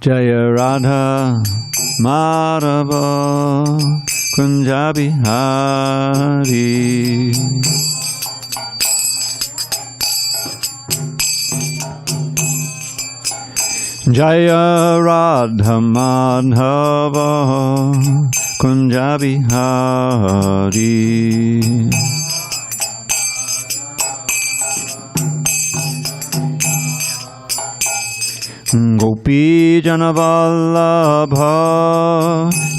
Jaya Radha Madhava Kunja Bihari. Jaya Radha Madhava Kunja Bihari. Gopi Jana Vallabha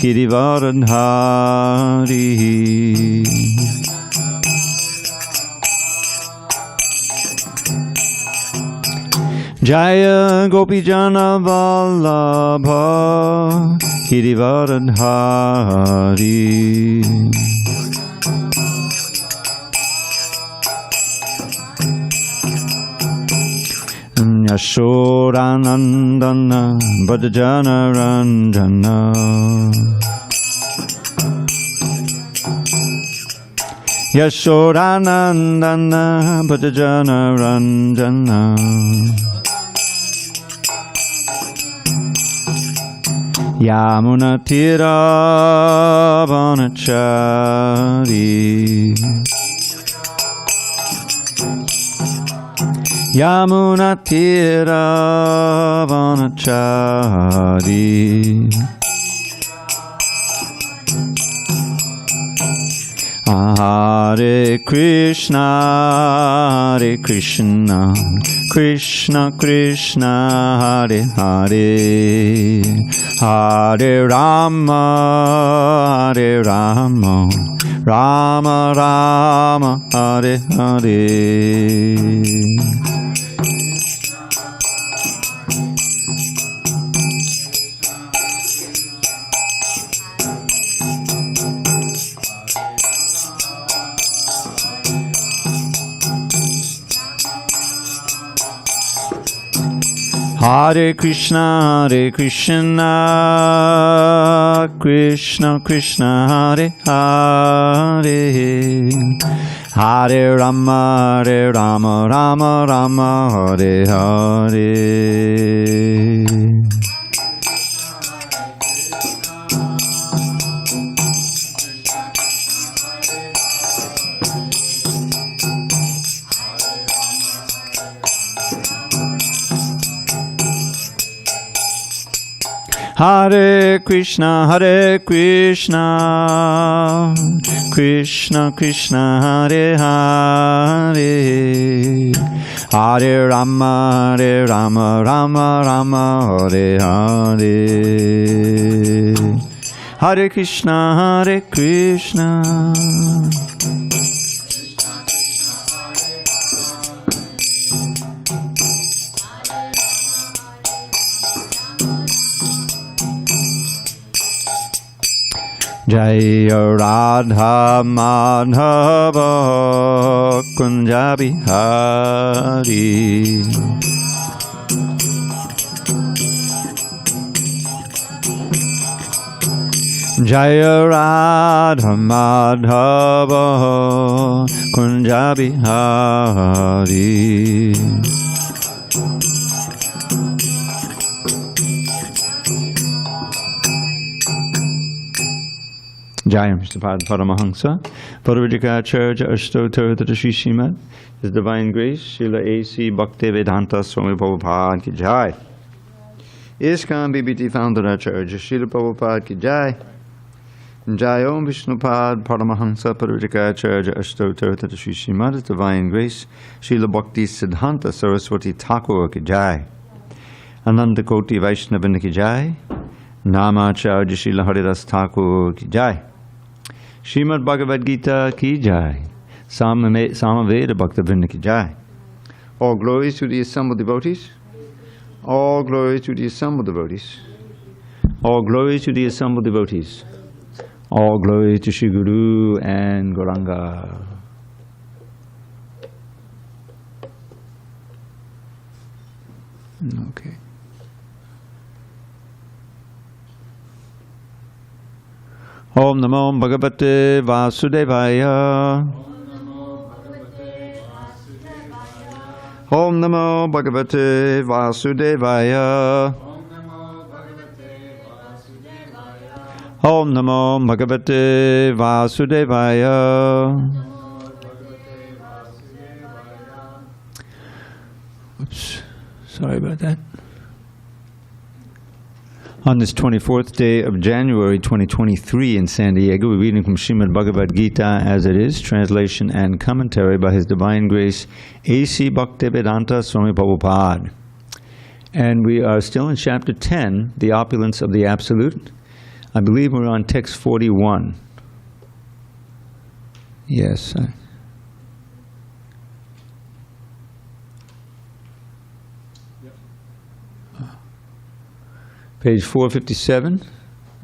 Girivardhari. Jaya Gopi Jana Vallabha Girivardhari. Yashodanandana Bhajana Ranjana. Yashodanandana Bhajana Ranjana. Yamuna Tira Vanachari. Yamuna Tira Vanachari. Hare Krishna, Hare Krishna, Krishna Krishna, Hare Hare, Hare Rama, Hare Rama, Rama Rama, Hare Hare. Hare Krishna, Hare Krishna, Krishna Krishna, Hare Hare, Hare Rama, Hare Rama, Rama Rama, Hare Hare. Hare Krishna, Hare Krishna, Krishna Krishna, Hare Hare, Hare Rama, Hare Rama, Rama Rama, Hare Hare, Hare Krishna, Hare Krishna. Jaya Radha Madhava Kunja Bihari. Jaya Radha Madhava Kunja Bihari. Jayam Srimad Paramahansa, Bhagavad-gita Ashtottara Shri Srimad, His Divine Grace, Srila A.C. Bhaktivedanta Swami Prabhupada ki Jai. ISKCON BBT Founder Acharya Srila Prabhupada ki Jai. Jayam Vishnupad Paramahansa, Bhagavad-gita Ashtottara Shri Srimad, His Divine Grace, Srila Bhakti Siddhanta Saraswati Thakur ki Jai. Ananda Koti Vaishnavanda ki Jai. Namacharya Srila Haridas Thakur ki Jai. Srimad Bhagavad Gita ki Jai. Samaveda Bhaktivinoda ki Jai. All glories to the assembled devotees. All glories to the assembled devotees. All glories to the assembled devotees. All glories to Shri Guru and Gauranga. Okay. Om Namo Bhagavate Vasudevaya. Om Namo Bhagavate Vasudevaya. Om Namo Bhagavate Vasudevaya. Oops, sorry about that. On this 24th day of January 2023 in San Diego, we're reading from Srimad Bhagavad Gita as it is, translation and commentary by His Divine Grace A.C. Bhaktivedanta Swami Prabhupada. And we are still in chapter 10, the opulence of the Absolute. I believe we're on text 41. Yes. Page 457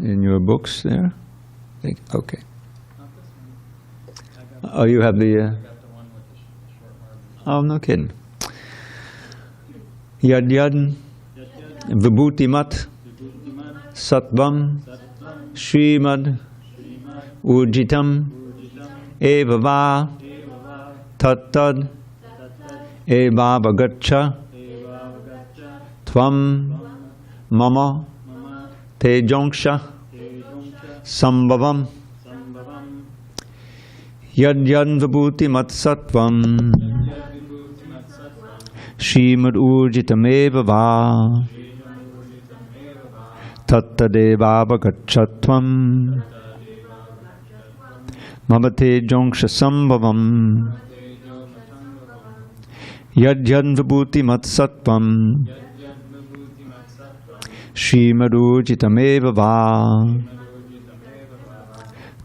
in your books there. Okay. Oh, you have the... Oh, no kidding. Yad yad vibhuti mat sattvam Srimad urjitam eva va tat tad eva bhagavadgita tvam mama te jonksha sambhavam yad yad vibhuti mat sattvam Srimad urjitam eva va tattadeva bhagavadgita mamate jonksha sambhavam yad yad vibhuti mat sattvam Srimad urjitam eva va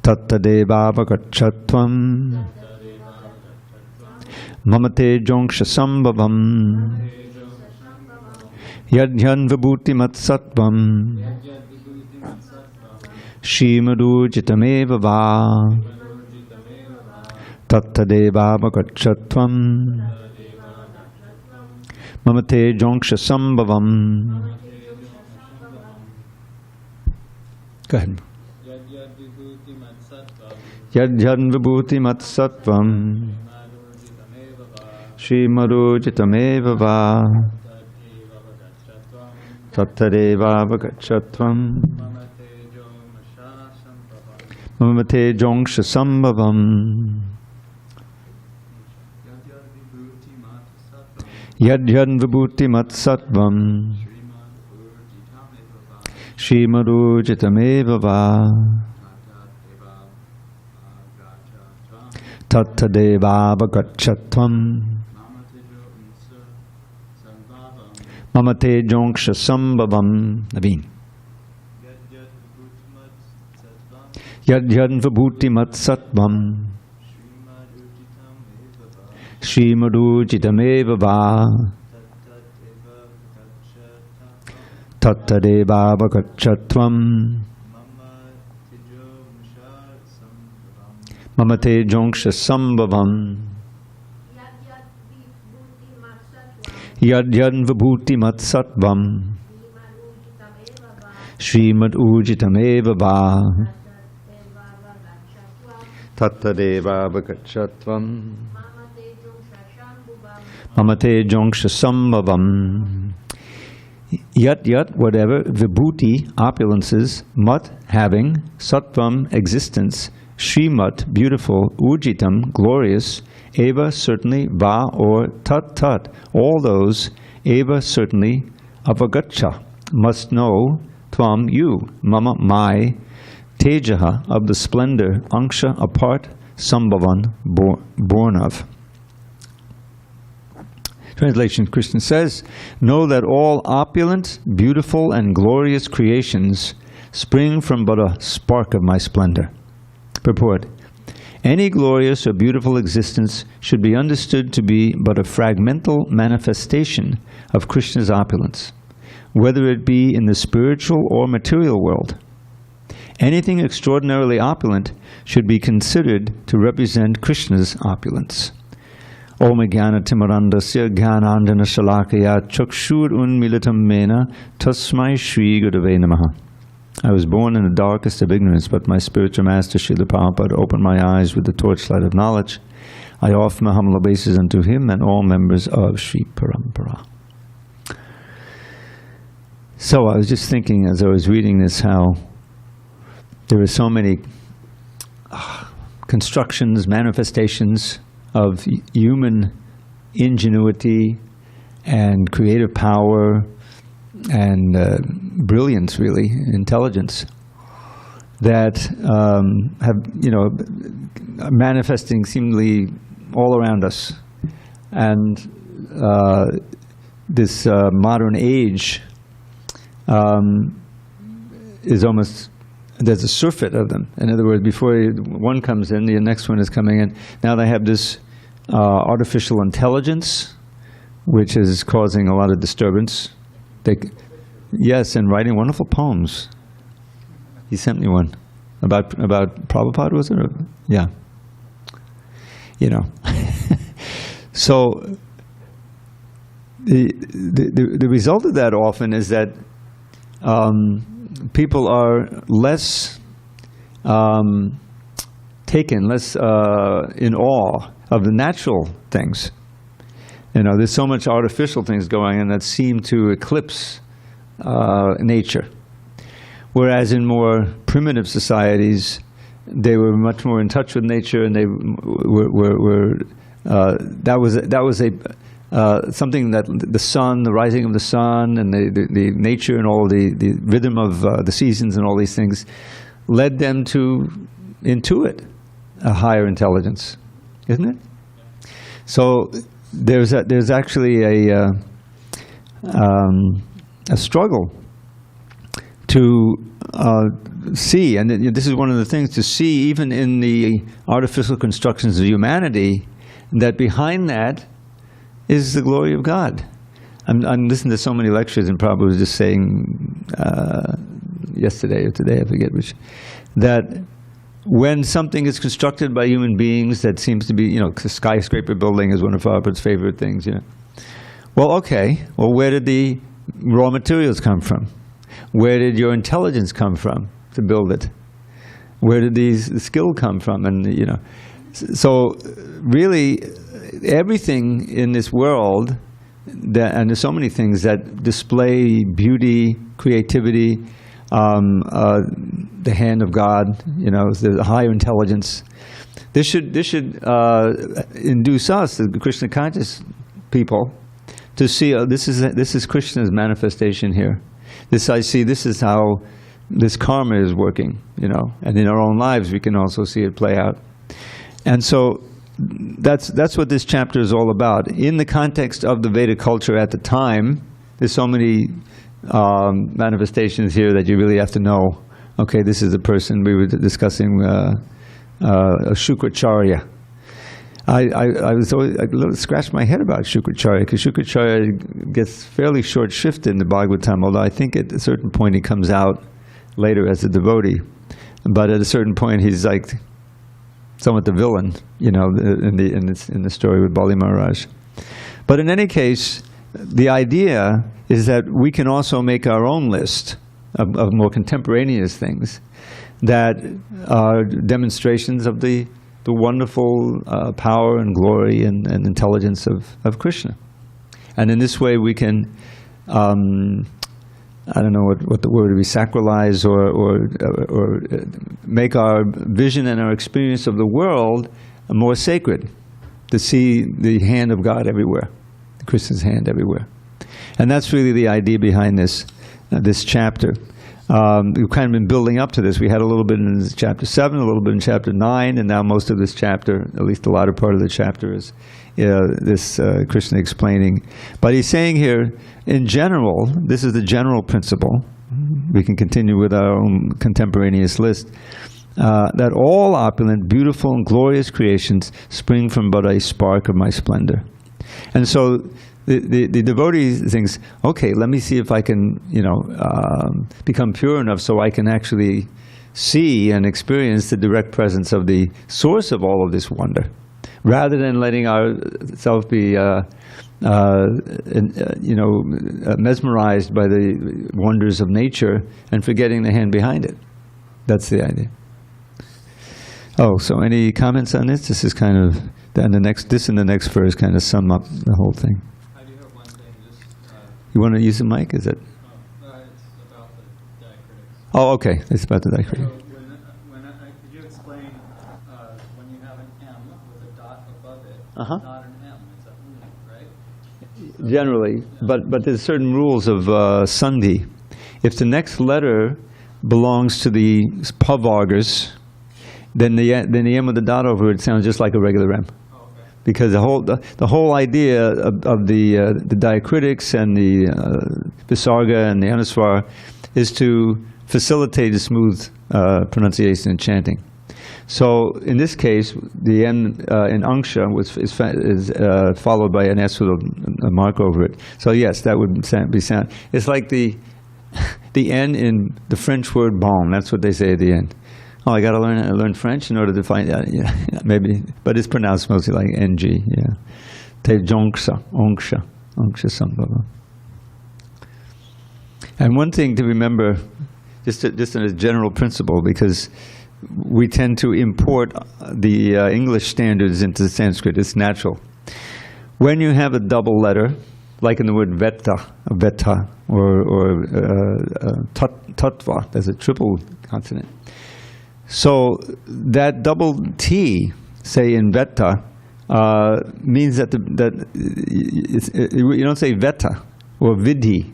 tattadeva bhagavadgita mamate jonksha sambhavam yad yad vibhuti mat sattvam Srimad urjitam eva va tattadeva bhagavadgita mamate jonksha sambhavam. Go ahead. Yad yad vibhuti mat sattvam Srimad urjitam eva va tattadeva bhagavadgita mamate jonksha sambhavam. Yad yad vibhuti mat sattvam Srimad urjitam eva va tattadeva bhagavadgita mamate jonksha sambhavam. Naveen. Yad yad vibhuti mat sattvam Srimad urjitam eva va tattadeva bhagavadgita mamate jonksha sambhavam. Yad yad vibhuti mat sattvam Srimad urjitam eva va tattadeva bhagavadgita mamate jonksha sambhavam. Yat yat, whatever, vibhuti, opulences, mat, having, sattvam, existence, Srimad, beautiful, urjitam, glorious, eva, certainly, va, or tat tat, all those, eva, certainly, avagacha, must know, tvam, you, mama, my, tejaha, of the splendor, anksha, apart, sambhavan, born of. Translation, Krishna says, know that all opulent, beautiful, and glorious creations spring from but a spark of my splendor. Purport. Any glorious or beautiful existence should be understood to be but a fragmental manifestation of Krishna's opulence, whether it be in the spiritual or material world. Anything extraordinarily opulent should be considered to represent Krishna's opulence. Om Jnana Timarandasya Jnanandana Shalakaya Chakshur Unmilitam Mena Tasmai Shri Gurave Namaha. I was born in the darkest of ignorance, but my spiritual master Srila Prabhupada opened my eyes with the torchlight of knowledge. I offer my humble obeisances unto him and all members of Sri Parampara. So I was just thinking as I was reading this how there are so many constructions, manifestations of human ingenuity and creative power and brilliance, really, intelligence, that have, are manifesting seemingly all around us. And this modern age is almost, there's a surfeit of them. In other words, before one comes in, the next one is coming in. Now they have this artificial intelligence, which is causing a lot of disturbance. Yes, and writing wonderful poems. He sent me one about Prabhupada, was it? Yeah. So the result of that often is that people are less taken, less in awe of the natural things. There's so much artificial things going on that seem to eclipse nature. Whereas in more primitive societies, they were much more in touch with nature, and they that was something that the sun, the rising of the sun, and the nature and all the rhythm of the seasons and all these things led them to intuit a higher intelligence, isn't it? So there's actually a struggle to see, and this is one of the things, to see even in the artificial constructions of humanity, that behind that is the glory of God. I'm listening to so many lectures, and Prabhupada was just saying yesterday or today, I forget which, that when something is constructed by human beings that seems to be, skyscraper building is one of Prabhupada's favorite things, Well, okay, where did the raw materials come from? Where did your intelligence come from to build it? Where did the skill come from? And, so really everything in this world, and there's so many things that display beauty, creativity, the hand of God, the higher intelligence. This should induce us, the Krishna conscious people, to see this is Krishna's manifestation here. This is how this karma is working, and in our own lives we can also see it play out. And so that's what this chapter is all about. In the context of the Vedic culture at the time, there's so many manifestations here that you really have to know, okay, this is the person we were discussing, Shukracharya. I scratched my head about Shukracharya, because Shukracharya gets fairly short-shifted in the Bhagavatam, although I think at a certain point he comes out later as a devotee. But at a certain point he's like somewhat the villain, in the story with Bali Maharaj. But in any case, the idea is that we can also make our own list of more contemporaneous things that are demonstrations of the wonderful power and glory and intelligence of Krishna. And in this way we can, I don't know what the word would be, sacralize or make our vision and our experience of the world more sacred, to see the hand of God everywhere, Krishna's hand everywhere. And that's really the idea behind this chapter. We've kind of been building up to this. We had a little bit in chapter 7, a little bit in chapter 9, and now most of this chapter, at least the latter part of the chapter, is this Krishna explaining. But he's saying here, in general, this is the general principle. We can continue with our own contemporaneous list. That all opulent, beautiful, and glorious creations spring from but a spark of my splendor. And so the devotee thinks, okay, let me see if I can, become pure enough so I can actually see and experience the direct presence of the source of all of this wonder, rather than letting ourselves be, mesmerized by the wonders of nature and forgetting the hand behind it. That's the idea. Oh, so any comments on this? This is kind of, and the next verse kind of sum up the whole thing. I do have one thing. You want to use the mic? Is it? It's about the diacritics. Oh, okay. It's about the diacritic. So Uh-huh. Not an M, it's a U, right? Generally, but there's certain rules of sandhi. If the next letter belongs to the pavargas, then the M with the dot over it sounds just like a regular M. Because the whole idea of the diacritics and the visarga and the anuswar is to facilitate a smooth pronunciation and chanting. So in this case, the N in Angsha is followed by an S with a mark over it. So yes, that would be sound. It's like the N in the French word bon. That's what they say at the end. Oh, I got to learn French in order to find out. Yeah, maybe, but it's pronounced mostly like NG. Yeah, te jongsha, onksha sambhava. And one thing to remember, just as a general principle, because we tend to import the English standards into Sanskrit. It's natural. When you have a double letter, like in the word veta, or tattva, there's a triple consonant. So that double T, say in veta, means that you don't say veta or vidhi.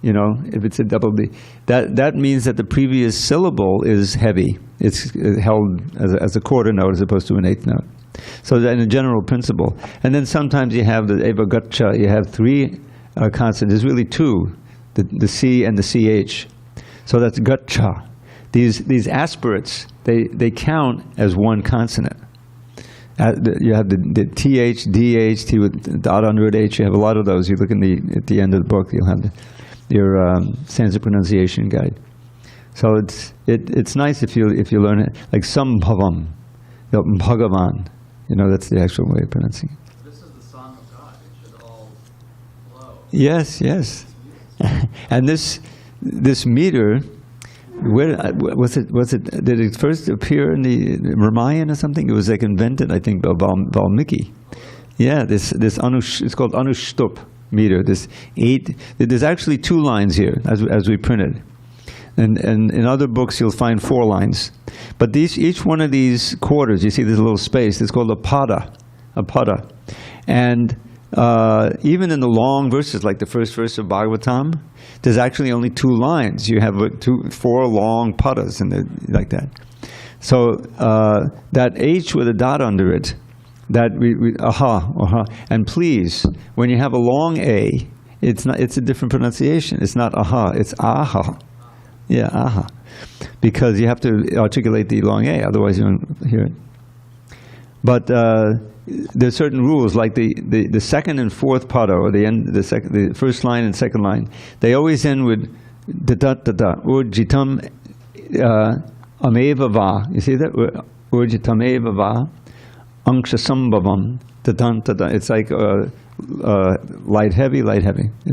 You know, if it's a double D, that means that the previous syllable is heavy. It's held as a quarter note as opposed to an eighth note. So that in a general principle. And then sometimes you have the eva gaccha, you have three consonants. There's really two, the C and the CH. So that's gaccha. These aspirates, they count as one consonant. You have the TH, DH, T with dot under it, H. You have a lot of those. You look at the end of the book, you'll have your Sanskrit pronunciation guide. So it's nice if you learn it, like Sambhavam, Bhagavan. You know, that's the actual way of pronouncing it. This is the song of God. It should all flow. Yes. And this meter, where was it? Did it first appear in the Ramayana or something? It was like invented, I think, by Valmiki. Yeah, this it's called Anushtup meter. There's actually 2 lines here as we printed, and in other books you'll find 4 lines. But each one of these quarters, you see this little space. It's called a pada, and even in the long verses, like the first verse of Bhagavatam, there's actually only 2 lines. You have 4 long padas, and like that. So that H with a dot under it. That aha, and please, when you have a long A, it's a different pronunciation. It's not aha, it's aha. Yeah, aha. Because you have to articulate the long A, otherwise you don't hear it. But there's certain rules, like the second and fourth pada, or the first line and second line, they always end with da urjitam ameva va. You see that? Urjitam eva va. Anksha sambhavam, it's like light heavy.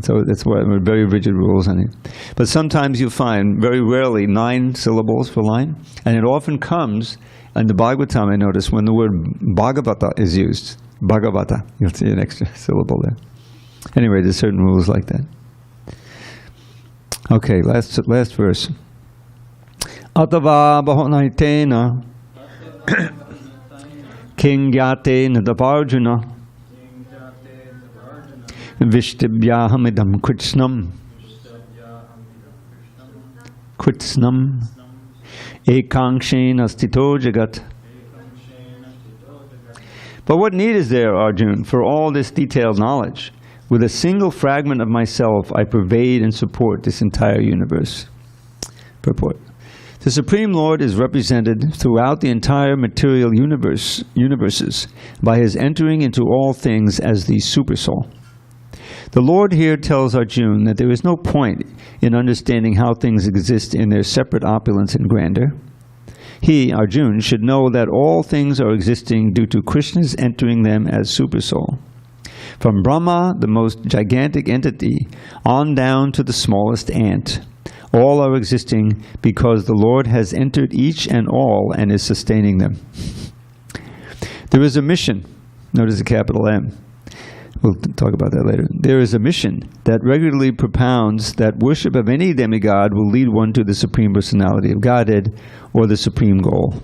So that's why there are very rigid rules on it. But sometimes you find, very rarely, 9 syllables per line, and it often comes in the Bhagavatam. I notice when the word Bhagavata is used, Bhagavata, you'll see an extra syllable there. Anyway, there's certain rules like that. Okay, last verse. Atava bahonaitena Kingyate nadaparjuna Vishtibhyahamidam Kritsnam Ekangshen astito jagat. But what need is there, Arjun, for all this detailed knowledge? With a single fragment of myself, I pervade and support this entire universe. Purport. The Supreme Lord is represented throughout the entire material universes by his entering into all things as the Supersoul. The Lord here tells Arjuna that there is no point in understanding how things exist in their separate opulence and grandeur. He, Arjuna, should know that all things are existing due to Krishna's entering them as Supersoul. From Brahma, the most gigantic entity, on down to the smallest ant, all are existing because the Lord has entered each and all and is sustaining them. There is a mission, notice a capital M. We'll talk about that later. There is a mission that regularly propounds that worship of any demigod will lead one to the Supreme Personality of Godhead or the Supreme Goal.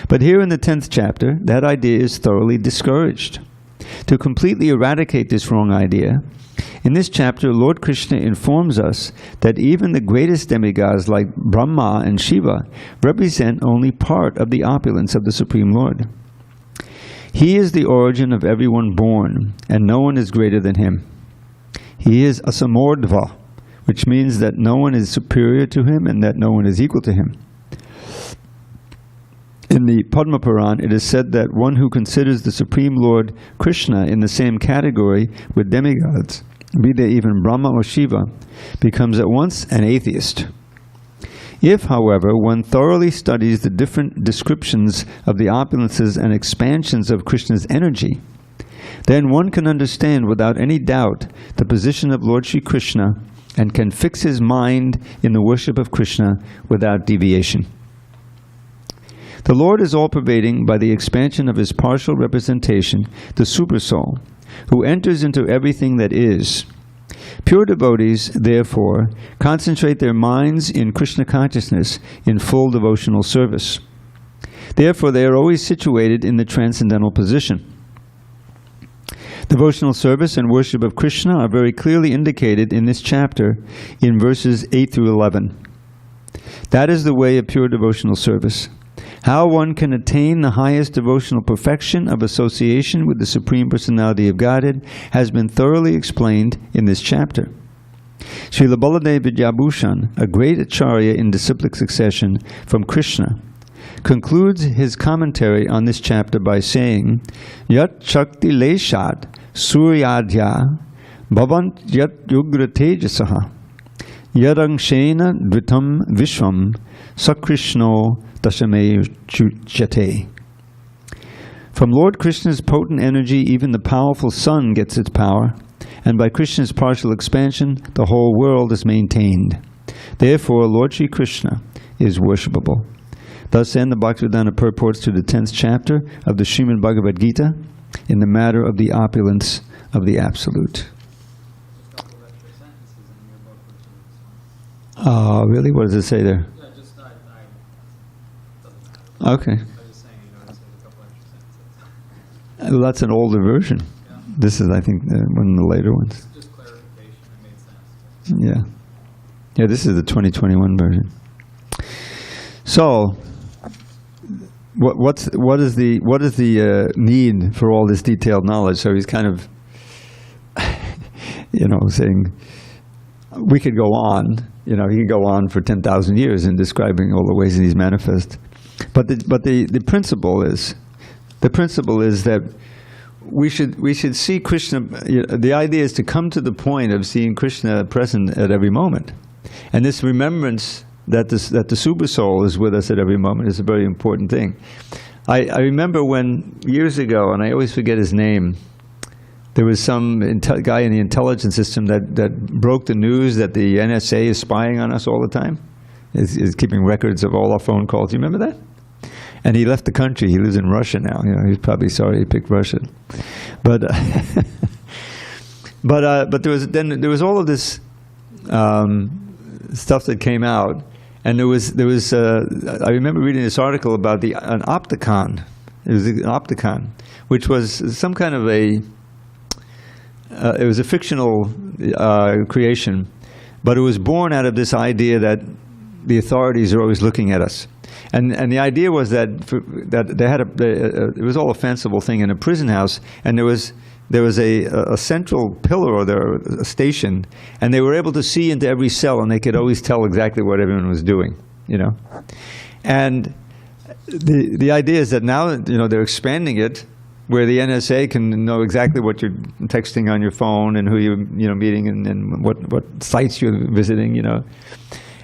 But here in the 10th chapter, that idea is thoroughly discouraged. To completely eradicate this wrong idea, in this chapter, Lord Krishna informs us that even the greatest demigods like Brahma and Shiva represent only part of the opulence of the Supreme Lord. He is the origin of everyone born, and no one is greater than him. He is asamordva, which means that no one is superior to him and that no one is equal to him. In the Padma Puran, it is said that one who considers the Supreme Lord Krishna in the same category with demigods, be they even Brahma or Shiva, becomes at once an atheist. If, however, one thoroughly studies the different descriptions of the opulences and expansions of Krishna's energy, then one can understand without any doubt the position of Lord Sri Krishna and can fix his mind in the worship of Krishna without deviation. The Lord is all-pervading by the expansion of his partial representation, the Supersoul, who enters into everything that is. Pure devotees, therefore, concentrate their minds in Krishna consciousness in full devotional service. Therefore, they are always situated in the transcendental position. Devotional service and worship of Krishna are very clearly indicated in this chapter in verses 8 through 11. That is the way of pure devotional service. How one can attain the highest devotional perfection of association with the Supreme Personality of Godhead has been thoroughly explained in this chapter. Srila Baladev Vidyabhushan, a great acharya in disciplic succession from Krishna, concludes his commentary on this chapter by saying, Yat Shakti Leshat Suryadhya Bhavant Yat Yugra Tejasaha Yadangshena Dvitam Vishwam Sakrishno Dashameyuchyate. From Lord Krishna's potent energy, even the powerful sun gets its power, and by Krishna's partial expansion, the whole world is maintained. Therefore, Lord Sri Krishna is worshipable. Thus end the Bhaktivedanta purports to the 10th chapter of the Srimad Bhagavad Gita in the matter of the opulence of the Absolute. A couple of extra sentences in your book, which is Really? What does it say there? yeah, just I doesn't matter. Okay. I was just saying, you notice there's a couple extra sentences. Well, that's an older version. Yeah. This is, I think, one of the later ones. Just clarification. It made sense. Yeah. Yeah, this is the 2021 version. So, what is the need for all this detailed knowledge? So he's kind of, saying we could go on. He could go on for 10,000 years in describing all the ways that he's manifest. But the principle is that we should see Krishna. The idea is to come to the point of seeing Krishna present at every moment, and this remembrance that the Super Soul is with us at every moment is a very important thing. I remember when years ago, and I always forget his name, there was some guy in the intelligence system that broke the news that the NSA is spying on us all the time, is keeping records of all our phone calls. You remember that? And he left the country. He lives in Russia now. He's probably sorry he picked Russia. But but there was all of this stuff that came out. And there was I remember reading this article about an opticon. It was an opticon, which was some kind of it was a fictional creation, but it was born out of this idea that the authorities are always looking at us. And the idea was that they had it was all a fanciful thing in a prison house, and there was a central pillar or a station, and they were able to see into every cell, and they could always tell exactly what everyone was doing, And the idea is that now, they're expanding it, where the NSA can know exactly what you're texting on your phone and who you're meeting and what sites you're visiting,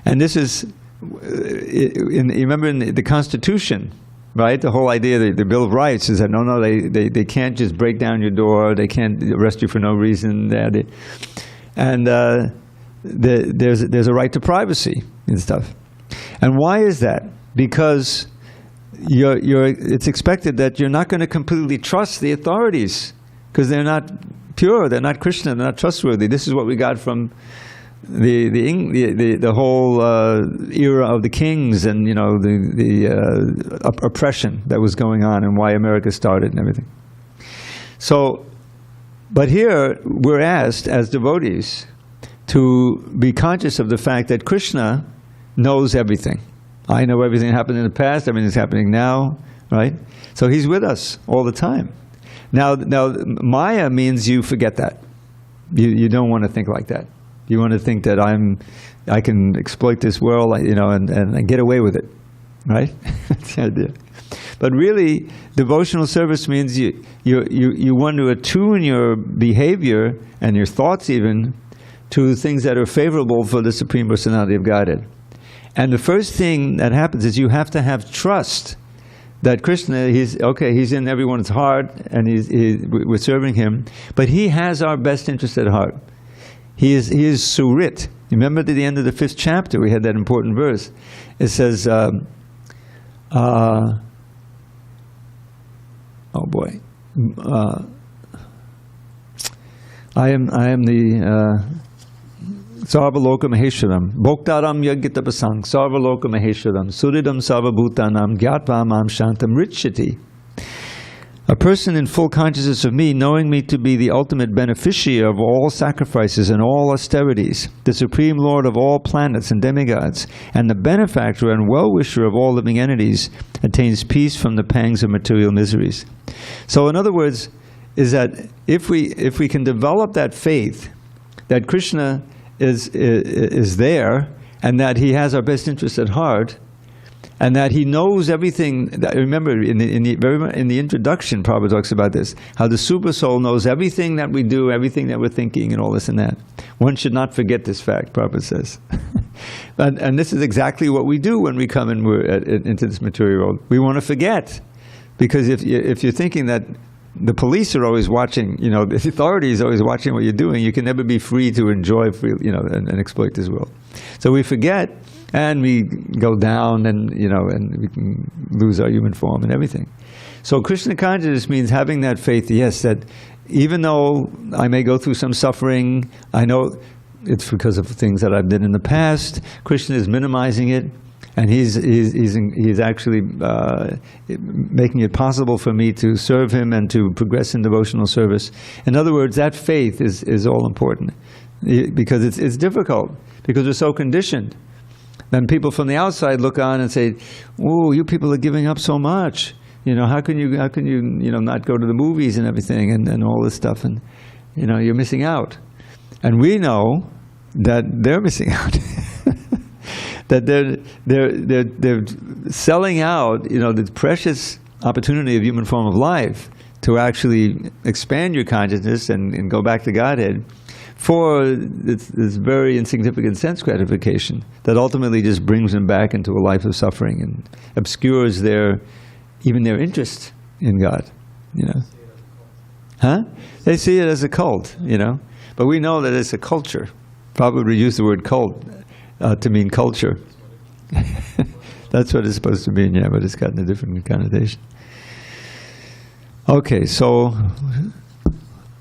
And this is, you remember in the Constitution, right? The whole idea, the Bill of Rights, is that no, they can't just break down your door, they can't arrest you for no reason, and there's a right to privacy and stuff. And why is that? Because it's expected that you're not going to completely trust the authorities, because they're not pure, they're not Krishna, they're not trustworthy. This is what we got from the whole era of the kings and the oppression that was going on and why America started and everything. So, but here we're asked as devotees to be conscious of the fact that Krishna knows everything. I know everything that happened in the past, everything's happening now, right? So he's with us all the time. Now Maya means you forget that. You don't want to think like that. You want to think that I can exploit this world, and get away with it, right? That's the idea. But really, devotional service means you want to attune your behavior and your thoughts even to things that are favorable for the Supreme Personality of Godhead. And the first thing that happens is you have to have trust that Krishna, he's in everyone's heart, and we're serving him, but he has our best interest at heart. He is Surit. Remember at the end of the 5th chapter, we had that important verse. It says, oh boy, I am the Sarvaloka Maheshwaram, Bhoktaram Yagita Pasang, Sarvaloka Maheshwaram, Suridam Sarvabhutanam, Gyatva Mam Shantam Richati. A person in full consciousness of me, knowing me to be the ultimate beneficiary of all sacrifices and all austerities, the Supreme Lord of all planets and demigods, and the benefactor and well-wisher of all living entities, attains peace from the pangs of material miseries. So in other words, is that if we can develop that faith that Krishna is there, and that he has our best interests at heart, and that he knows everything. Remember, in the introduction, Prabhupada talks about this, how the Super Soul knows everything that we do, everything that we're thinking, and all this and that. One should not forget this fact, Prabhupada says. and this is exactly what we do when we come into this material world. We want to forget. Because if you're thinking that the police are always watching, the authority is always watching what you're doing, you can never be free to enjoy, and exploit this world. So we forget, and we go down, and we can lose our human form and everything. So Krishna consciousness means having that faith, yes, that even though I may go through some suffering, I know it's because of things that I've done in the past. Krishna is minimizing it, and he's actually making it possible for me to serve him and to progress in devotional service. In other words, that faith is all important, because it's difficult, because we're so conditioned. Then people from the outside look on and say, "Oh, you people are giving up so much. How can you not go to the movies and everything and all this stuff, and you're missing out." And we know that they're missing out. That they're selling out, the precious opportunity of human form of life to actually expand your consciousness and go back to Godhead, for this very insignificant sense gratification that ultimately just brings them back into a life of suffering and obscures even their interest in God. They see it as a cult, but we know that it's a culture. Probably would use the word cult to mean culture. That's what it's supposed to mean, yeah, but it's gotten a different connotation. Okay, so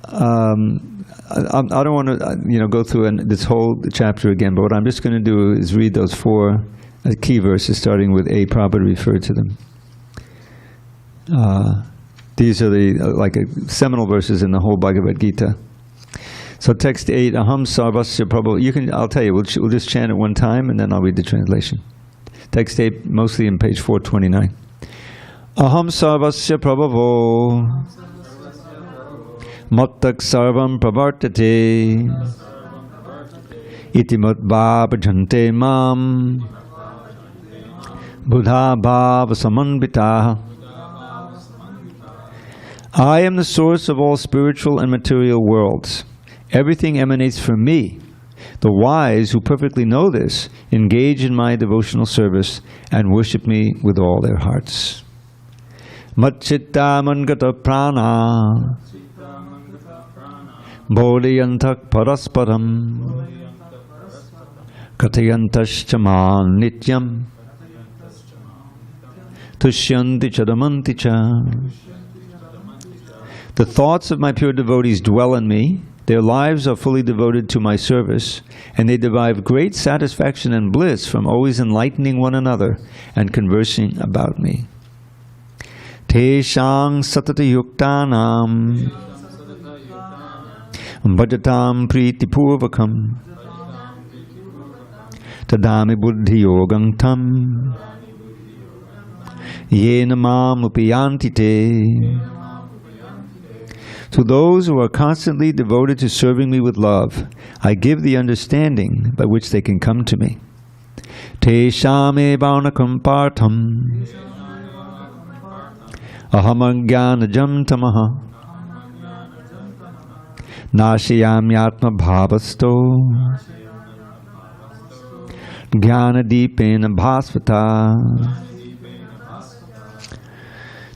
I don't want to go through this whole chapter again, but what I'm just going to do is read those 4 key verses, starting with A. Prabhupada referred to them. These are the seminal verses in the whole Bhagavad Gita. So text 8, Aham Sarvasya Prabhu. I'll tell you, we'll just chant it one time, and then I'll read the translation. Text 8, mostly in page 429. Aham Sarvasya Prabhavo Mattak Sarvam Pravartate Iti Matbhava Jante Mam Buddha Bhava Samanvita. I am the source of all spiritual and material worlds. Everything emanates from me. The wise, who perfectly know this, engage in my devotional service and worship me with all their hearts. Matchitta mangata prana bodhiyantak parasparam katayantaschaman nityam tushyanti chadamanti cha. The thoughts of my pure devotees dwell in me. Their lives are fully devoted to my service, and they derive great satisfaction and bliss from always enlightening one another and conversing about me. Teshang satata yuktanam bhajatam priti purvakam tadami buddhi yogam tam yena mam upayanti te. To those who are constantly devoted to serving me with love, I give the understanding by which they can come to me. Teshame bhaunakam partham ahamagyanajam tamaha nashayam yatma bhavasto jnanadipena bhasvata.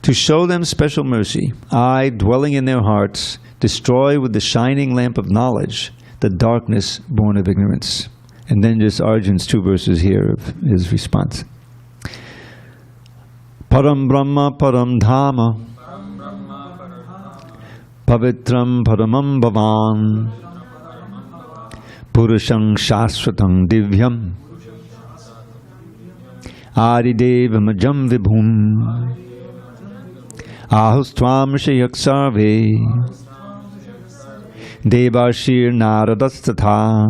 To show them special mercy, I, dwelling in their hearts, destroy with the shining lamp of knowledge the darkness born of ignorance. And then just Arjun's 2 verses here of his response. Param Brahma Param Dhamma Pavitram Paramam Bhavan Purusham Shashvatam Divyam Adidevam Ajam Vibhum Ahustvam Shayak Sarve Devashir Naradasthatha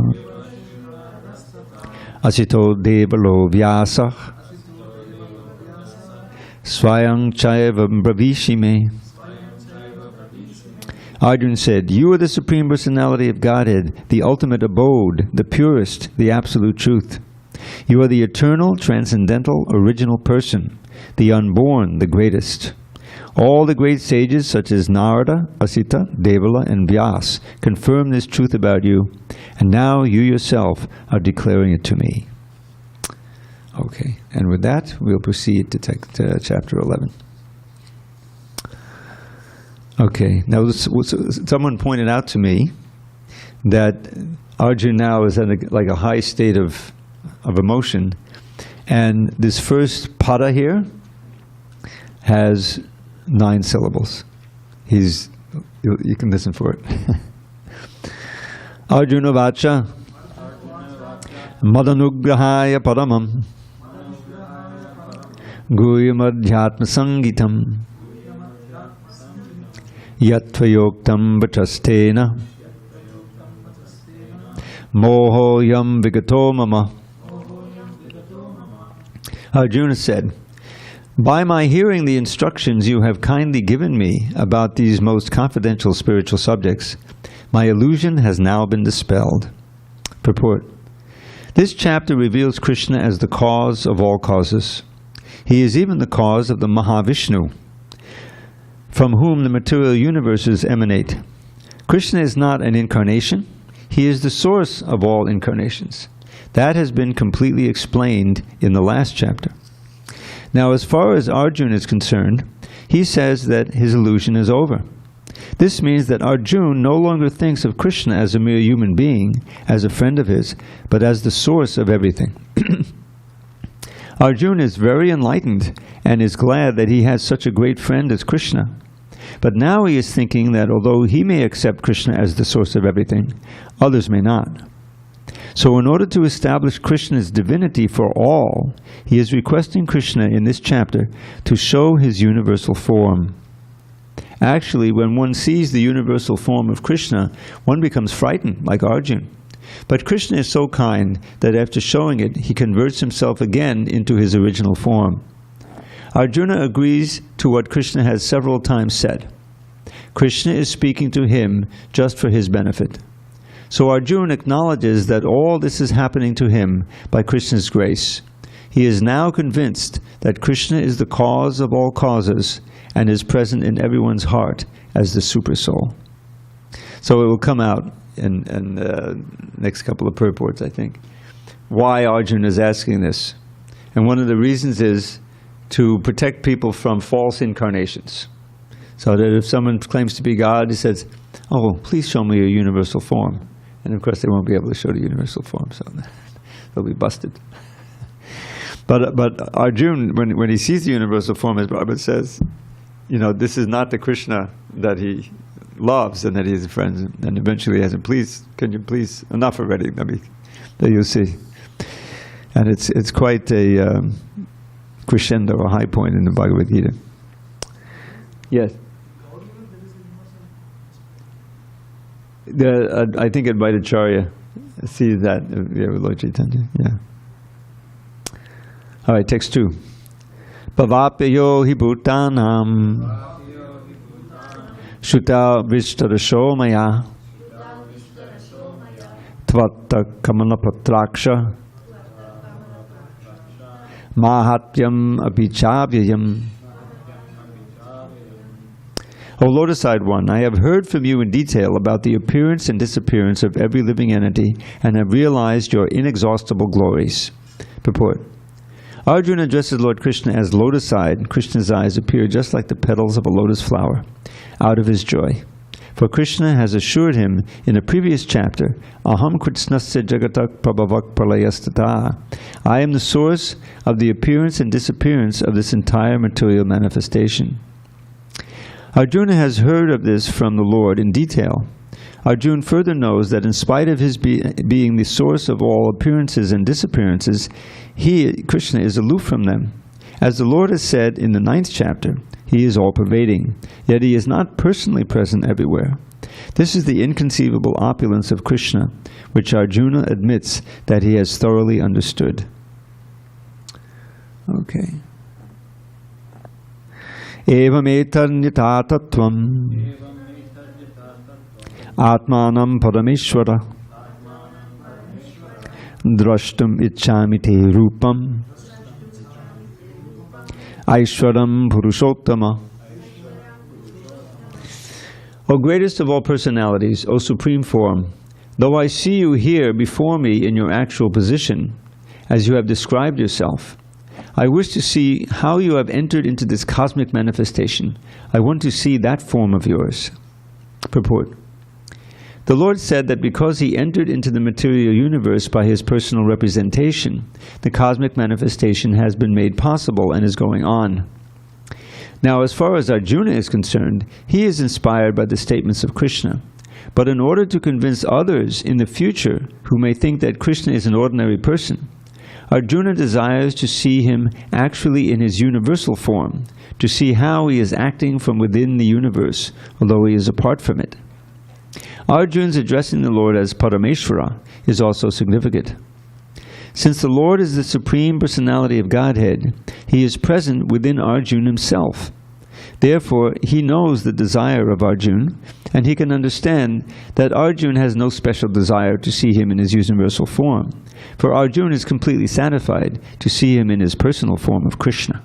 Asito Devalo Vyasah Swayam Chaiva Bravishime. Arjuna said, "You are the Supreme Personality of Godhead, the ultimate abode, the purest, the absolute truth. You are the eternal, transcendental, original person, the unborn, the greatest. All the great sages such as Narada, Asita, Devala, and Vyas confirm this truth about you, and now you yourself are declaring it to me." Okay, and with that, we'll proceed to chapter 11. Okay, now someone pointed out to me that Arjuna now is at like a high state of emotion, and this first pada here has 9 syllables. You can listen for it. Arjuna vacha madanugrahaya paramam guyam sangitam yatvayoktam vachastena mohoyam vigato mama. Arjuna said, "By my hearing the instructions you have kindly given me about these most confidential spiritual subjects, my illusion has now been dispelled." Purport. This chapter reveals Krishna as the cause of all causes. He is even the cause of the Mahā-viṣṇu, from whom the material universes emanate. Krishna is not an incarnation. He is the source of all incarnations. That has been completely explained in the last chapter. Now, as far as Arjuna is concerned, he says that his illusion is over. This means that Arjuna no longer thinks of Krishna as a mere human being, as a friend of his, but as the source of everything. Arjuna is very enlightened and is glad that he has such a great friend as Krishna. But now he is thinking that although he may accept Krishna as the source of everything, others may not. So in order to establish Krishna's divinity for all, he is requesting Krishna in this chapter to show his universal form. Actually, when one sees the universal form of Krishna, one becomes frightened, like Arjuna. But Krishna is so kind that after showing it, he converts himself again into his original form. Arjuna agrees to what Krishna has several times said. Krishna is speaking to him just for his benefit. So Arjuna acknowledges that all this is happening to him by Krishna's grace. He is now convinced that Krishna is the cause of all causes and is present in everyone's heart as the super soul. So it will come out in next couple of purports, I think, why Arjuna is asking this. And one of the reasons is to protect people from false incarnations. So that if someone claims to be God, he says, "Oh, please show me your universal form." And of course they won't be able to show the universal form, so they'll be busted. But Arjuna, when he sees the universal form, as Prabhupada says, this is not the Krishna that he loves and that he is a friend, and eventually he has him, can you please, enough already, that you'll see. And it's quite a crescendo, a high point in the Bhagavad Gita. Yes. I think at Vaidacharya sees that. Yeah, with Lord Chaitanya. Yeah. All right, text 2. Pavapyo hi bhutanam Shuta Vishtarasho Maya Tvata Kamanapatraksha Mahatyam Abhichavyayam. O Lotus-eyed one, I have heard from you in detail about the appearance and disappearance of every living entity and have realized your inexhaustible glories. Purport. Arjuna addresses Lord Krishna as lotus-eyed. Krishna's eyes appear just like the petals of a lotus flower, out of his joy. For Krishna has assured him in a previous chapter, Aham Krishnasya Jagatak Prabhavak Pralayastata. I am the source of the appearance and disappearance of this entire material manifestation. Arjuna has heard of this from the Lord in detail. Arjuna further knows that in spite of his being the source of all appearances and disappearances, he, Krishna, is aloof from them. As the Lord has said in the 9th chapter, he is all-pervading, yet he is not personally present everywhere. This is the inconceivable opulence of Krishna, which Arjuna admits that he has thoroughly understood. Okay. Evam etanyata tattvam Atmanam Parameshwara Drashtum Ichchami Te Rupam Aishwaram Purushottama. O greatest of all personalities, O supreme form, though I see you here before me in your actual position, as you have described yourself, I wish to see how you have entered into this cosmic manifestation. I want to see that form of yours. Purport. The Lord said that because he entered into the material universe by his personal representation, the cosmic manifestation has been made possible and is going on. Now, as far as Arjuna is concerned, he is inspired by the statements of Krishna. But in order to convince others in the future who may think that Krishna is an ordinary person, Arjuna desires to see him actually in his universal form, to see how he is acting from within the universe, although he is apart from it. Arjuna's addressing the Lord as Parameshwara is also significant. Since the Lord is the Supreme Personality of Godhead, he is present within Arjuna himself. Therefore, he knows the desire of Arjuna, and he can understand that Arjuna has no special desire to see him in his universal form, for Arjuna is completely satisfied to see him in his personal form of Krishna.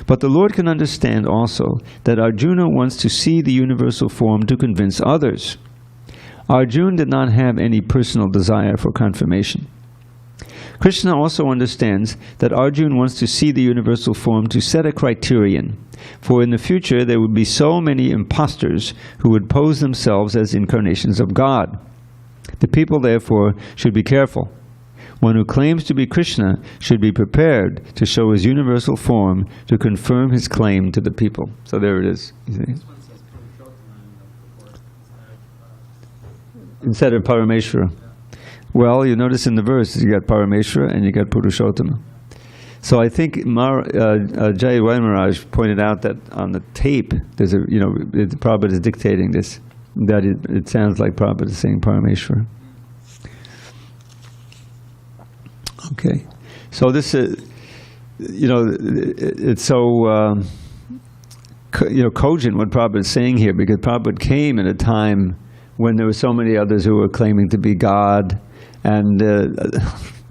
But the Lord can understand also that Arjuna wants to see the universal form to convince others. Arjuna did not have any personal desire for confirmation. Krishna also understands that Arjuna wants to see the universal form to set a criterion, for in the future there would be so many impostors who would pose themselves as incarnations of God. The people therefore should be careful. One who claims to be Krishna should be prepared to show his universal form to confirm his claim to the people. So there it is. You see? This one says Purushottama in the report Instead of Parameshwara. Yeah. Well, you notice in the verse you got Parameshwara and you got Purushottama. So I think Jai Vaidmaraj pointed out that on the tape, there's Prabhupada is dictating this, that it sounds like Prabhupada is saying Parameshwara. Okay, so this is, it's so cogent what Prabhupada is saying here, because Prabhupada came at a time when there were so many others who were claiming to be God, and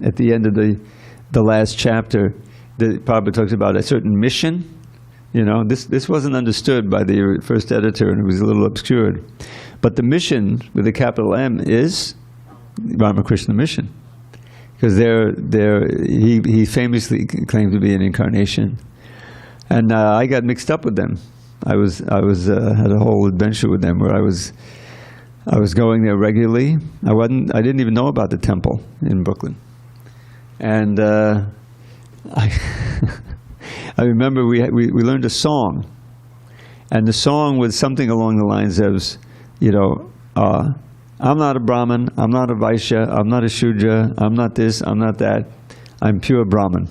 at the end of the last chapter, Prabhupada talks about a certain mission. This wasn't understood by the first editor, and it was a little obscured. But the mission with a capital M is Ramakrishna mission. Because he famously claimed to be an incarnation, and I got mixed up with them. I had a whole adventure with them where I was going there regularly. I didn't even know about the temple in Brooklyn, and I remember we learned a song, and the song was something along the lines of, I'm not a Brahmin, I'm not a Vaishya, I'm not a Shudra, I'm not this, I'm not that, I'm pure Brahmin.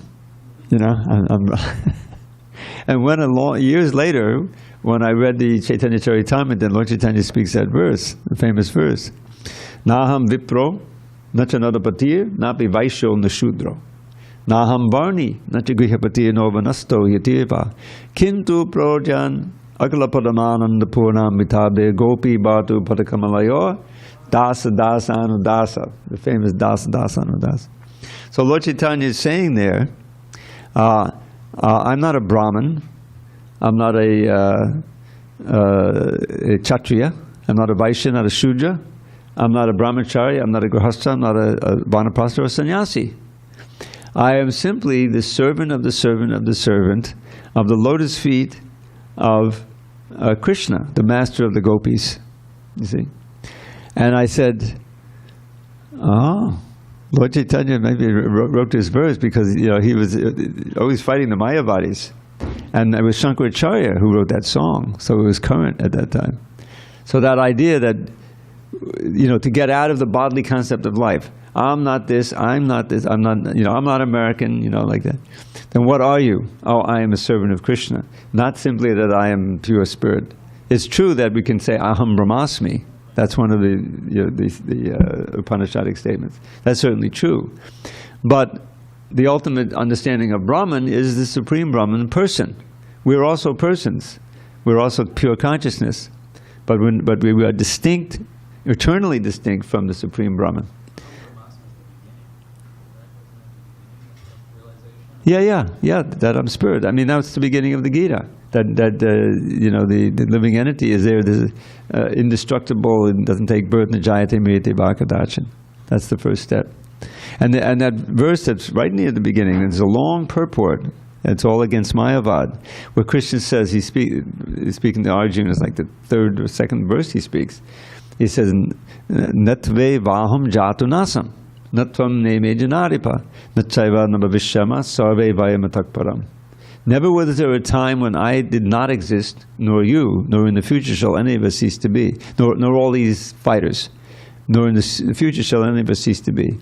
And when years later, when I read the Chaitanya Charitamrita, Lord Chaitanya speaks that verse, the famous verse. Naham vipro, nachanadapatir, napi vaishyo nashudro. Naham varni, nachagrihapatir novanasto yatirva. Kintu projan, agalapadamanan purnam mitabe gopi bhatu patakamalayor, dasa dasa anudasa. The famous dasa dasa anudasa. So Lord Chaitanya is saying there, I'm not a Brahmin, I'm not a Kshatriya, I'm not a Vaishya, not a Shudra, I'm not a Brahmachari, I'm not a Grihastha, I'm not a Vanaprastha or a Sannyasi. I am simply the servant of the servant of the servant of the lotus feet of Krishna, the master of the gopis, you see. And I said, oh, Lord Chaitanya maybe wrote this verse because he was always fighting the Mayavadis. And it was Shankaracharya who wrote that song, so it was current at that time. So that idea that, to get out of the bodily concept of life, I'm not this, I'm not this, I'm not American, like that. Then what are you? Oh, I am a servant of Krishna. Not simply that I am pure spirit. It's true that we can say, Aham Brahmasmi. That's one of the Upanishadic statements. That's certainly true. But the ultimate understanding of Brahman is the Supreme Brahman person. We're also persons. We're also pure consciousness. But we are distinct, eternally distinct from the Supreme Brahman. Yeah, that I'm spirit. I mean, that's the beginning of the Gita. The living entity is there. There's indestructible and doesn't take birth. Najayate mriyate bhakadachan. That's the first step. And that verse that's right near the beginning, there's a long purport. It's all against Mayavad, where Krishna says he's speaking to Arjuna. It's like the third or second verse he speaks. He says, "Natve vaham jatu nasam, natvam neme janaripa, natsaiva nabhavishyama sarve vayamatakparam." Never was there a time when I did not exist, nor you, nor in the future shall any of us cease to be, nor all these fighters, nor in the future shall any of us cease to be.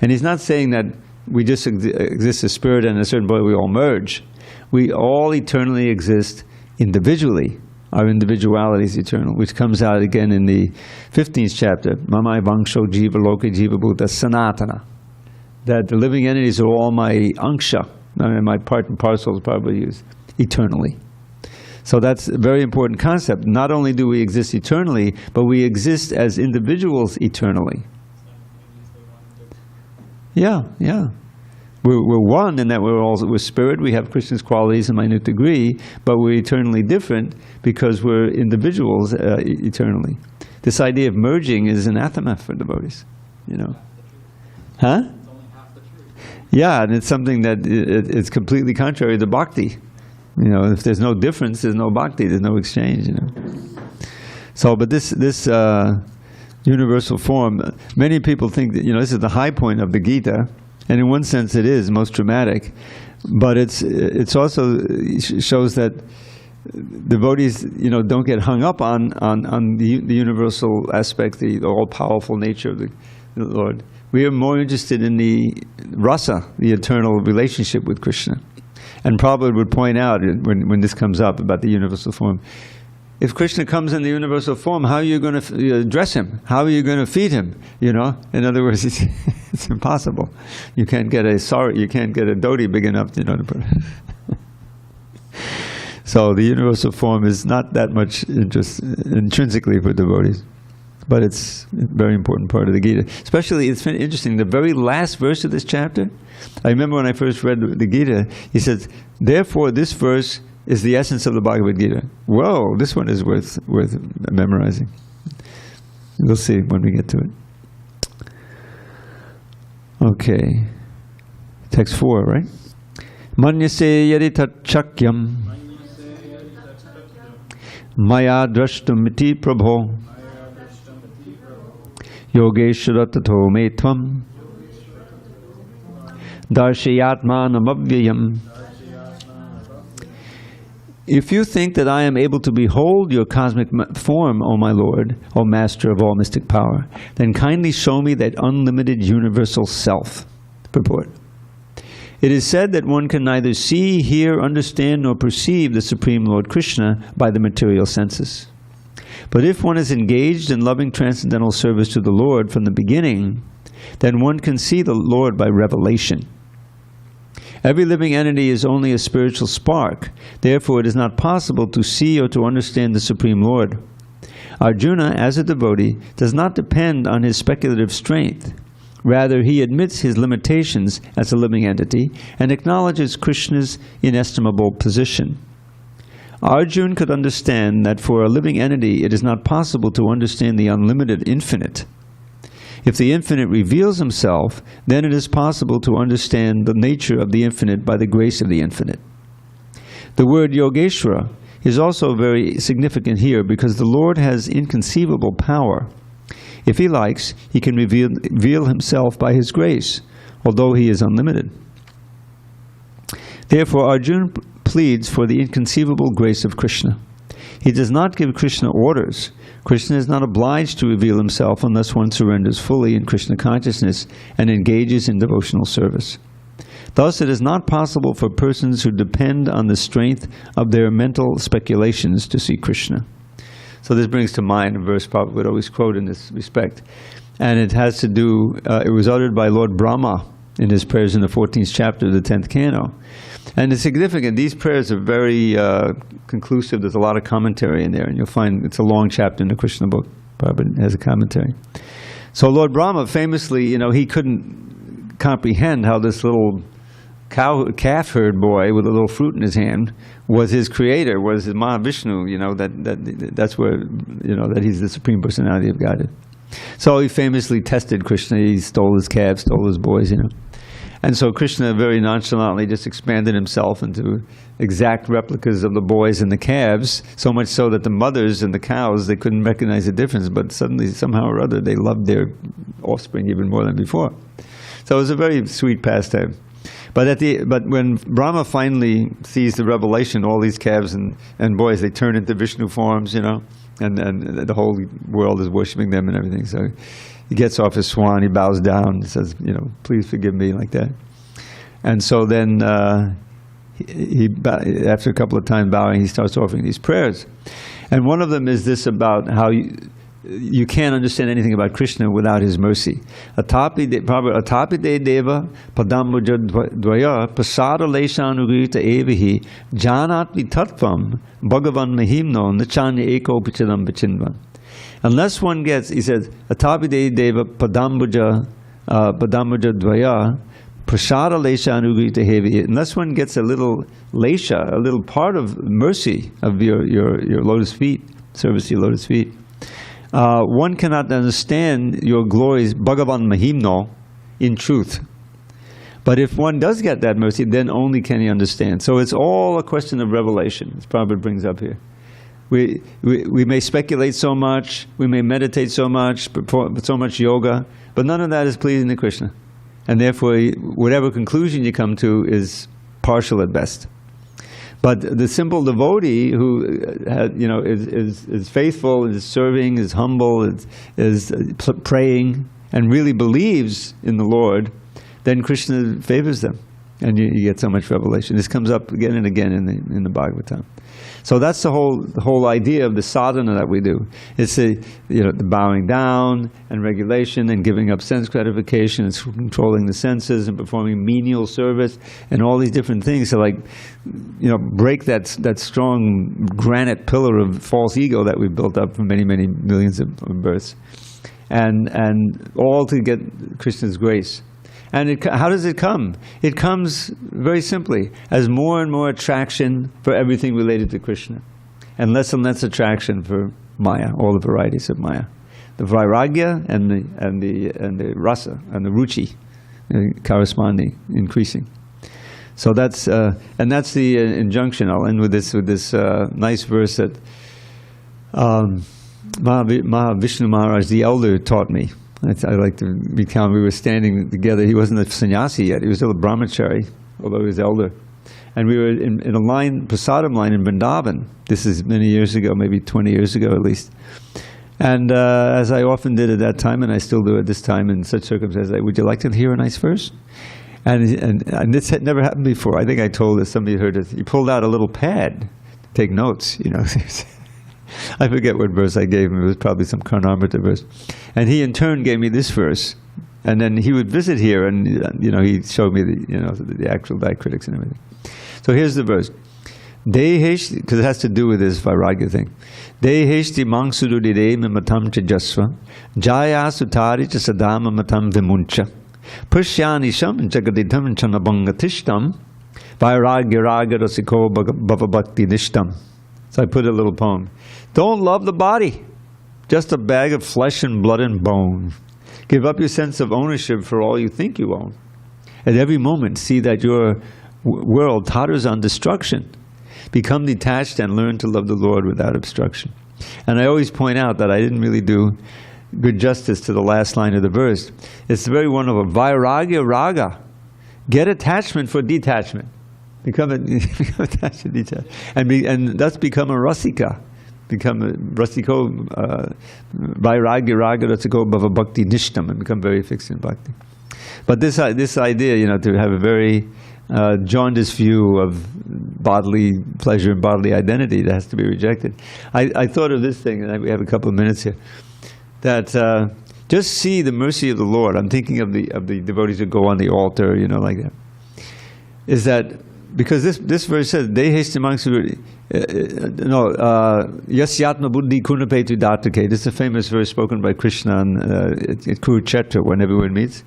And he's not saying that we just exist as spirit and at a certain point we all merge. We all eternally exist individually. Our individuality is eternal, which comes out again in the 15th chapter, Mamai Vangsho Jiva Loka Jiva Bhuta Sanatana. That the living entities are all my anksha, my part and parcel is probably used, eternally. So that's a very important concept. Not only do we exist eternally, but we exist as individuals eternally. Yeah. We're one in that we're spirit, we have Krishna's qualities in minute degree, but we're eternally different because we're individuals eternally. This idea of merging is anathema for devotees, Huh? Yeah, and it's something that it's completely contrary to bhakti. If there's no difference, there's no bhakti, there's no exchange, So, but this universal form, many people think that, this is the high point of the Gita, and in one sense it is most dramatic, but it's also shows that devotees, don't get hung up on the universal aspect, the all-powerful nature of the Lord. We are more interested in the rasa, the eternal relationship with Krishna. And Prabhupada would point out, when this comes up about the universal form, if Krishna comes in the universal form, how are you going to dress him? How are you going to feed him? In other words, it's impossible. You can't get a dhoti big enough, to put it. So the universal form is not that much interest intrinsically for devotees. But it's a very important part of the Gita. Especially, it's been interesting, the very last verse of this chapter, I remember when I first read the Gita, he says, therefore this verse is the essence of the Bhagavad Gita. Whoa, this one is worth memorizing. We'll see when we get to it. Okay. Text 4, right? Manyase yadi tat chakyam maya drashtamiti prabho Yogeshwara tato me tvam darshayatmanam avyayam. If you think that I am able to behold your cosmic form, O my Lord, O Master of all mystic power, then kindly show me that unlimited universal self. Purport. It is said that one can neither see, hear, understand, nor perceive the Supreme Lord Krishna by the material senses. But if one is engaged in loving transcendental service to the Lord from the beginning, then one can see the Lord by revelation. Every living entity is only a spiritual spark. Therefore, it is not possible to see or to understand the Supreme Lord. Arjuna, as a devotee, does not depend on his speculative strength. Rather, he admits his limitations as a living entity and acknowledges Krishna's inestimable position. Arjuna could understand that for a living entity it is not possible to understand the unlimited infinite. If the infinite reveals himself, then it is possible to understand the nature of the infinite by the grace of the infinite. The word Yogeshwara is also very significant here because the Lord has inconceivable power. If he likes, he can reveal himself by his grace, although he is unlimited. Therefore, Arjuna pleads for the inconceivable grace of Krishna. He does not give Krishna orders. Krishna is not obliged to reveal himself unless one surrenders fully in Krishna consciousness and engages in devotional service. Thus, it is not possible for persons who depend on the strength of their mental speculations to see Krishna. So this brings to mind a verse Prabhupada would always quote in this respect. And it has to do, it was uttered by Lord Brahma in his prayers in the 14th chapter of the 10th canto. And it's significant. These prayers are very conclusive. There's a lot of commentary in there. And you'll find it's a long chapter in the Krishna book. Prabhupada has a commentary. So Lord Brahma famously, he couldn't comprehend how this little calf herd boy with a little fruit in his hand was his creator, was his Mahā-viṣṇu, that's where, that he's the Supreme Personality of Godhead. So he famously tested Krishna. He stole his calves, stole his boys, And so Krishna very nonchalantly just expanded himself into exact replicas of the boys and the calves, so much so that the mothers and the cows, they couldn't recognize the difference, but suddenly, somehow or other, they loved their offspring even more than before. So it was a very sweet pastime. But when Brahma finally sees the revelation, all these calves and boys, they turn into Vishnu forms, and the whole world is worshiping them and everything. So he gets off his swan, he bows down, he says, please forgive me, like that. And so then, after a couple of times bowing, he starts offering these prayers. And one of them is this about how you can't understand anything about Krishna without his mercy. Atapi de deva padambuja dvaya pasada leshanugita evihi janat vitatvam bhagavan mahimno nachanya eko pichadam pichinvan. Unless one gets, he says, Atapi de deva padambuja dvaya prasada lesha anugita hevi. Unless one gets a little lesha, a little part of mercy of your lotus feet, service to your lotus feet, one cannot understand your glories, Bhagavan Mahimno, in truth. But if one does get that mercy, then only can he understand. So it's all a question of revelation, as Prabhupada brings up here. We may speculate so much, we may meditate so much, perform so much yoga, but none of that is pleasing to Krishna. And therefore, whatever conclusion you come to is partial at best. But the simple devotee who is faithful, is serving, is humble, is praying, and really believes in the Lord, then Krishna favors them, and you get so much revelation. This comes up again and again in the Bhagavatam. So that's the whole idea of the sadhana that we do. It's the bowing down and regulation and giving up sense gratification and controlling the senses and performing menial service and all these different things to break that strong granite pillar of false ego that we've built up for many, many millions of births, and all to get Krishna's grace. And how does it come? It comes very simply as more and more attraction for everything related to Krishna, and less attraction for Maya, all the varieties of Maya, the vairagya and the rasa and the ruchi, corresponding, increasing. So that's the injunction. I'll end with this nice verse that Mahā-viṣṇu Maharaj, the elder, taught me. I like to recount. We were standing together. He wasn't a sannyasi yet. He was still a brahmachari, although he was elder. And we were in a line, prasadam line in Vrindavan. This is many years ago, maybe 20 years ago at least. And as I often did at that time, and I still do at this time in such circumstances, would you like to hear a nice verse? And this had never happened before. I think I told this, somebody heard it. He pulled out a little pad to take notes, you know. I forget what verse I gave him. It was probably some Karnamrita verse. And he in turn gave me this verse. And then he would visit here, and you know, he showed me the actual diacritics and everything. So here's the verse. Because it has to do with this Vairagya thing. Deheshti mangsududide mamatam chajasva jaya sutari chasadama matam vimuncha pushyani sham jagaditam chanabhangatishtam Vairagya raga rasiko bhavabhakti nishtam. So I put a little poem. Don't love the body, just a bag of flesh and blood and bone. Give up your sense of ownership for all you think you own. At every moment, see that your world totters on destruction. Become detached and learn to love the Lord without obstruction. And I always point out that I didn't really do good justice to the last line of the verse. It's very wonderful. Vairagya raga. Get attachment for detachment. Become attached to detachment. And thus become a rasika. Become a rasiko, vairagya raga rasiko bhavabhakti nishtam, and become very fixed in bhakti. But this idea, you know, to have a very jaundiced view of bodily pleasure and bodily identity, that has to be rejected. I thought of this thing, and we have a couple of minutes here, that just see the mercy of the Lord. I'm thinking of the devotees who go on the altar, you know, like that. Is that because this verse says, Yasyatma buddhi kunapetu datake. This is a famous verse spoken by Krishna at Kurukshetra when everyone meets.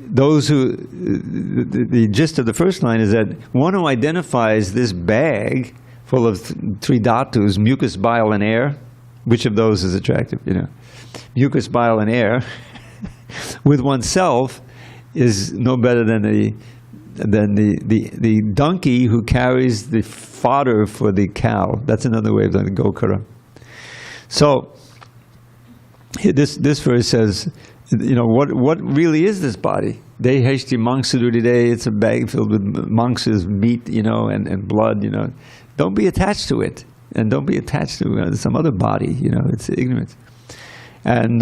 Those who, the gist of the first line is that one who identifies this bag full of three dhatus, mucus, bile, and air, which of those is attractive, you know? Mucus, bile, and air, with oneself is no better than the donkey who carries the fodder for the cow. That's another way of the gokara. So, this verse says, you know, what really is this body? Deheshti mangsududide, it's a bag filled with mangsas, meat, you know, and blood, you know. Don't be attached to it. And don't be attached to some other body, you know, it's ignorance. And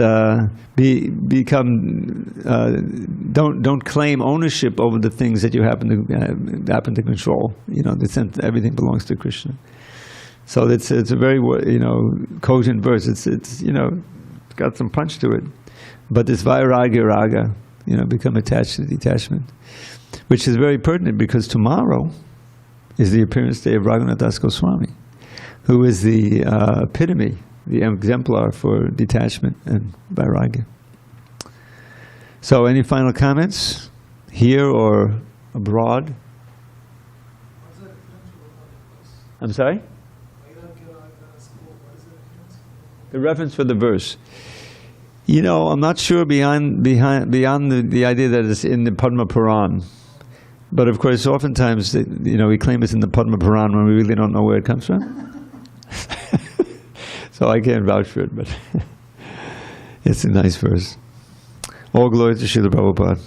don't claim ownership over the things that you happen to control. You know, everything belongs to Krishna. So it's a very, you know, cogent verse. It's you know, it's got some punch to it. But this vairagya raga, you know, become attached to detachment, which is very pertinent because tomorrow is the appearance day of Raghunath Das Goswami, who is the epitome, the exemplar for detachment and vairagya. So, any final comments here or abroad? I'm sorry? The reference for the verse. You know, I'm not sure beyond the idea that it's in the Padma Puran. But of course, oftentimes, you know, we claim it's in the Padma Puran when we really don't know where it comes from. So I can't vouch for it, but it's a nice verse. All glory to Srila Prabhupada.